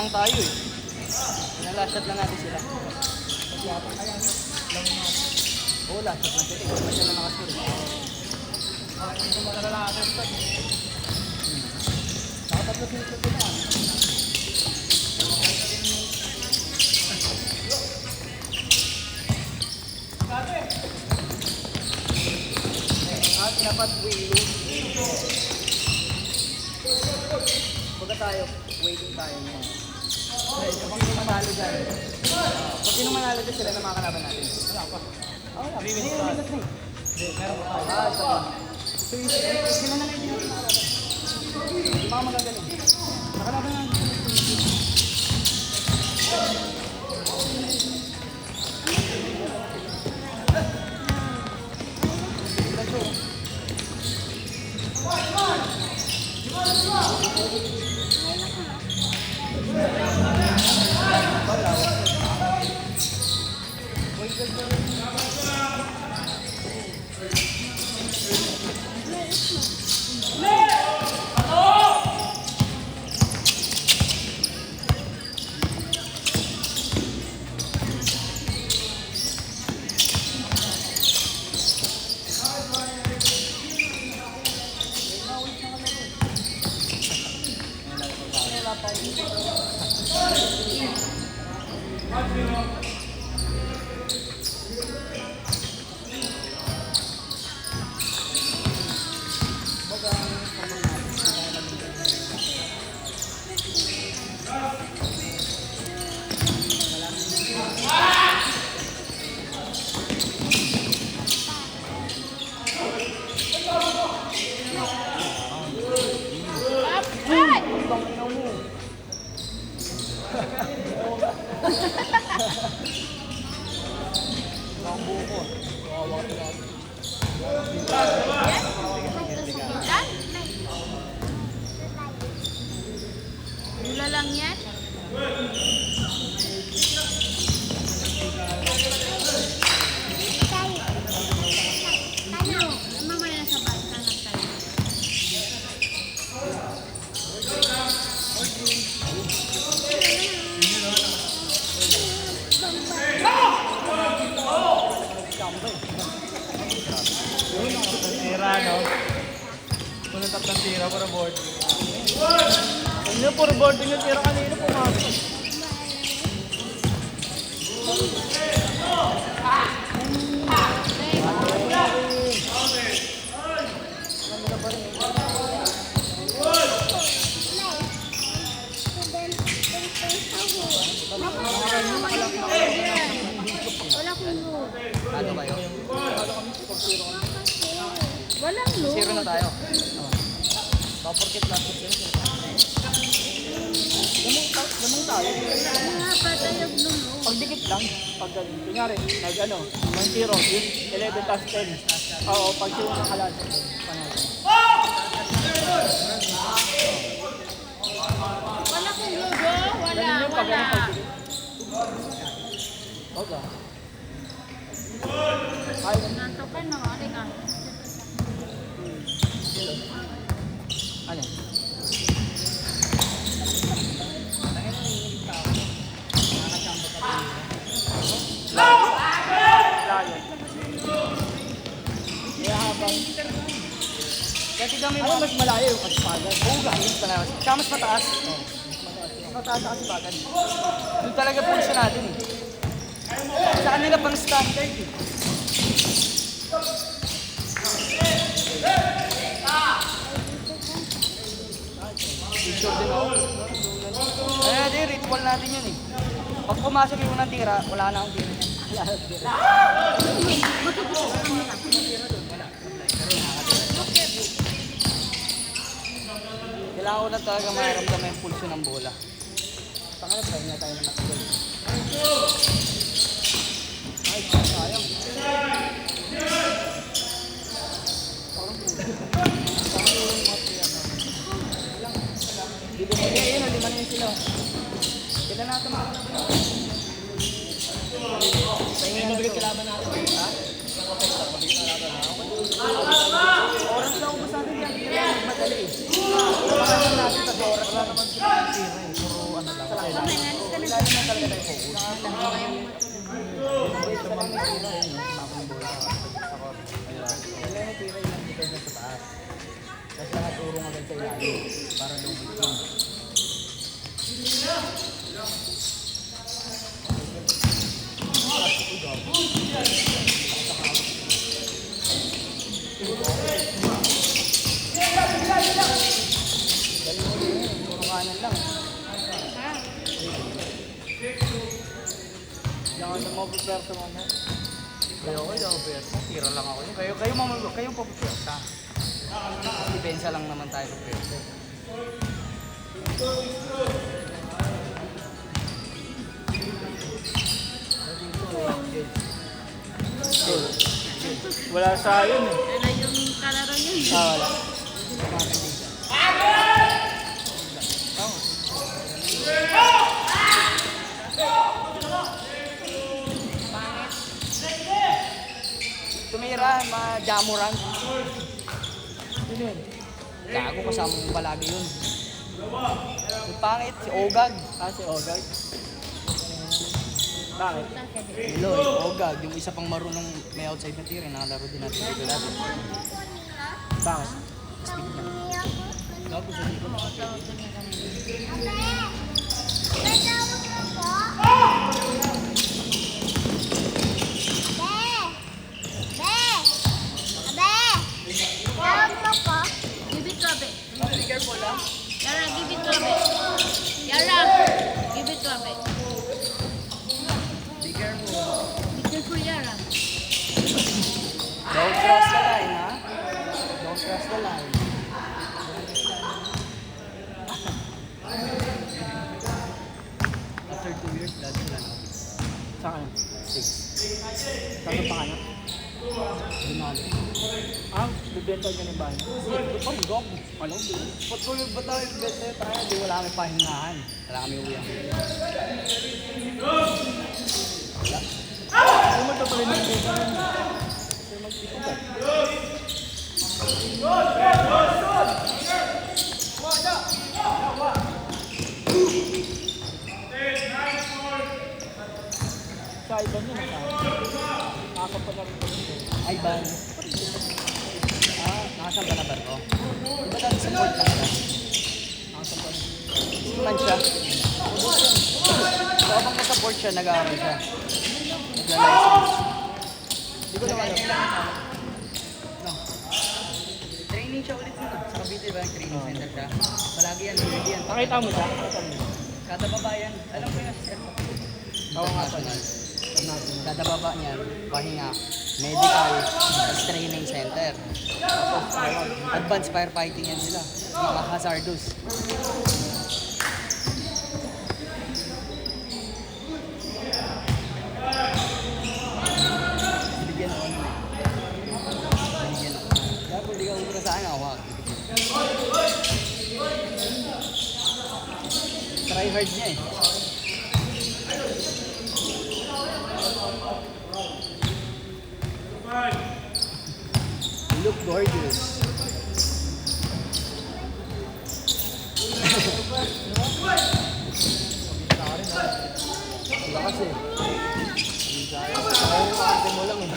lang tayo eh. Nalashat lang natin sila. Oo, lashat lang sila. Hindi pa sila nakasuri. Hindi ko makalala natin ito. Nakatapos nito sila. Dapat waiting. Pagka tayo, waiting tayo ngayon. Kung sino manalo dyan. Kung sino manalo dyan sila na mga kalaban natin. Wala pa. Oh, wala. 3 minutes pa. Hindi, meron pa tayo. Sila na lang yung nakalaban. Mga magagaling. Nakalaban natin. Mula lang yan? Tayo. Mamaya na sa bata na tayo. Tira, no? Punong tatlong tira para board. Ano, puro boarding yung tira kanina pumasok. Wala kong load. Ano kayo? Walang load. Zero na tayo. Paporkit lang po sila. Lamang tayo. Mga patayag ng load. Pagdikit lang. Pag kunyari, nag-ano, 1-0, yung 11 plus 10. Oo, pag sila nakalas. Wala kong load, oh. Wala, wala. Baga. Ay, Nanto ka na, halika. ano? Layo. Kaya habang kaya tignan mo yung mas malayo yung kasipagan. Oo, galing pala. Kaya mas mataas. Mas mataas sa kasipagan. Doon talaga pulso natin eh. Sa kanila pang standard eh. Picture din ako. Eh, di, ritual natin yun eh. Pag pumasok yung unang tira, wala na akong tira. Wala na akong tira. Kailangan ko na talaga maramdaman yung pulso ng bola. Pangalap, try na tayo na matagol. Ay, sayang. Ayun, lima na yun sila. Kailan natin mga pahinga na ito. Kailaban natin. Ha? Oras lang ubos natin yan. Madali eh. Wala naman natin sa oras. Wala naman sila yung tira eh. Puro ano lang. sa lang. Mamaya, nalis ka na. Wala naman talaga tayo focus. Wala mo matulog. Hindi, isa lang may tira yun. Kumakang bola. Ako. Wala may tira yun. Dito na sa taas. Tapos lahat urong agad sa ilalim. Para lumitin. Dali mo yun. Puro kanan lang. Ha? Yan ang mag-prepare sa mga. Kayo pwersa. Tira lang ako yun. Kayo pa pwersa. Depensa lang naman tayo sa pwersa. Wala sa yun eh. Wala yung kalaro niya. Wala. Tumira, ma-jamuran. Sino yun? Gago kasama mo palagi yun. Yung pangit, si Ogag. Si Ogag. Bakit? Hello, Ogag. Yung isa pang marunong may outside na tira, nakalaro din natin dito dati. Bakit? Speed niya. Gago sa dito. Give it to Abe. Be careful ah. Yara, give it to Abe. Yara, give it to Abe. Be careful. Be careful, Yara. Don't cross the line ha. Don't cross the line. After 2 years, lagi lang. Saan ka? 6. Saan pa ka na? Dunalo. Bibenta ka na ba? Hindi pa rin gog. Alam mo, patuloy ba tayo bibenta tayo? Di wala kami pahingahan. Wala kami uwihan. Wala. Ano mo ito pa rin yung bibenta rin? Kasi mag-ipugat. Sa Iban yun, nakakapa na rin ko rin. Iban? Nakasang ba na ba ito? Diba dati support lang siya? Nakasang ba na? Man siya? So habang ka-support siya, nag-aaral siya. Nagla-license. Hindi ko naman alam. No. Training siya ulit muna. Sa Cavite ba yung training center siya? Palagi yan, hindi yan. Nakita mo siya? Kada baba yan. Alam ko yung sir. International. Kada baba niyan, pahinga, medical, tapos training center. Advanced firefighting yan sila. Mga hazardous. Bigyan ako naman. Bigyan ako. Kaya kung di ka umura sa akin, wag. Try hard niya eh. You look gorgeous. Wala kasi. Ayaw mo lang eh.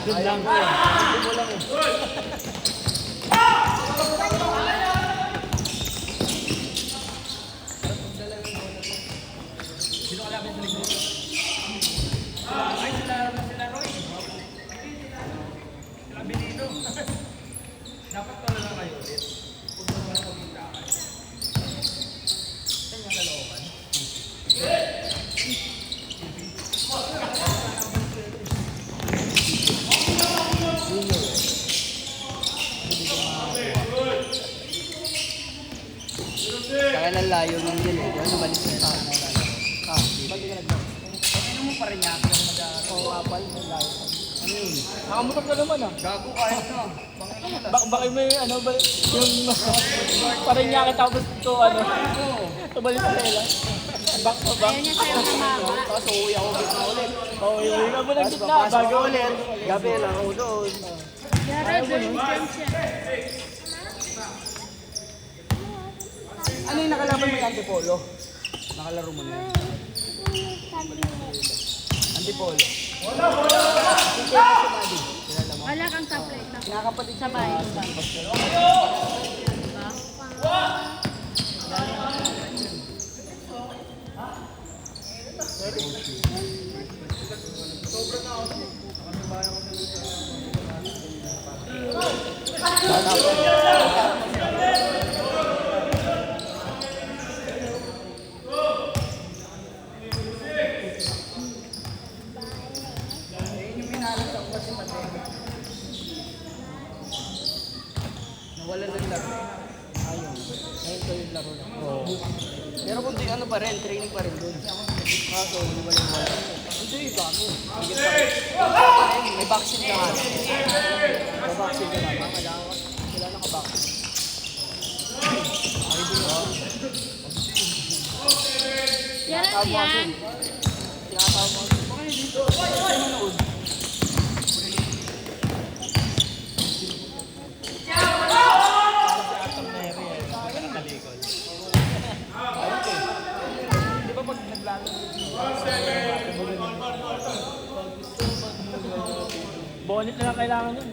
Doon lang ko eh. Ayaw mo lang eh. Sino kalaban sa likod? Ay, sila Roy. Sila Benito. Dapat pala lang kayo ulit. Huwag mo naman pag-intakan. Saan yung kalooban? Kaya ng layo ng yun eh. Ano balik na sa akin? Ba't di ka nag-box? Ano mo pa rin niya? Oo, apal. Layo. Ano yun? Nakamutok ka naman ah. Gago kaya na. Bakit may ano ba yung parang niya kita tapos ito ano. Tumalik sa tela. Back pa back. Ayaw niya sa'yo ng mama. Tapos uuwi ako gitna ulit. Uuwi ka mo ng gitna. Bago ulit. Gabi lang ako doon. Yara, join siya. Ano yung nakalaban mo yung antipolo? Nakalaro mo na yan. Antipolo. Wala kang tablet. Kinakapatid sa Sabay. Nawala na yung laro. Ayun. Ngayon ko yung laro na. Pero kung di ano pa rin, training pa rin doon. Kaso, wala yung wala. Hindi, bago. Higit pa rin. May vaccine ka nga. May vaccine ka nga. Wala naka-vaccine. Ay, di ba? Yan ang yan. Tinatawag mo. Bakit dito? Bakit manood? Di ba pag naglaro? Bonnet na lang kailangan yun.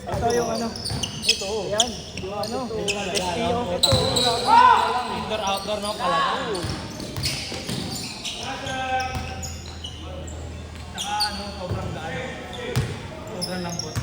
Ito yung ano? Ito. Yan. Yung ano? SPO. Indoor-outdoor na pala. Saka ano, sobrang gaan. Sobrang lambot.